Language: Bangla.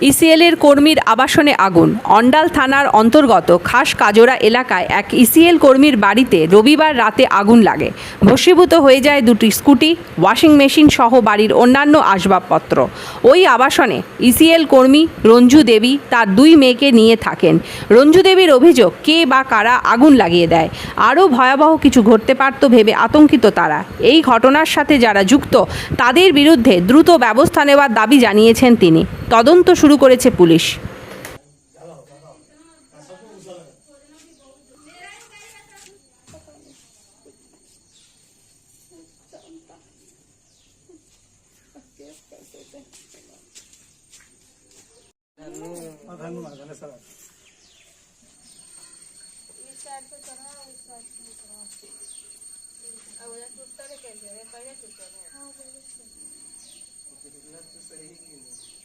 ইসিএল এর কর্মীর আবাসনে আগুন। অন্ডাল থানার অন্তর্গত খাস কাজরা এলাকায় এক ইসিএল কর্মীর বাড়িতে রবিবার রাতে আগুন লাগে। ভস্মীভূত হয়ে যায় দুটি স্কুটি, ওয়াশিং মেশিন সহ বাড়ির অন্যান্য আসবাবপত্র। ওই আবাসনে ইসিএল কর্মী রঞ্জু দেবী তার দুই মেয়েকে নিয়ে থাকেন। রঞ্জু দেবীর অভিযোগ, কে বা কারা আগুন লাগিয়ে দেয়। আরও ভয়াবহ কিছু ঘটতে পারত ভেবে আতঙ্কিত তারা। এই ঘটনার সাথে যারা যুক্ত তাদের বিরুদ্ধে দ্রুত ব্যবস্থা নেওয়ার দাবি জানিয়েছেন তিনি। তদন্ত শুরু করেছে পুলিশ। सही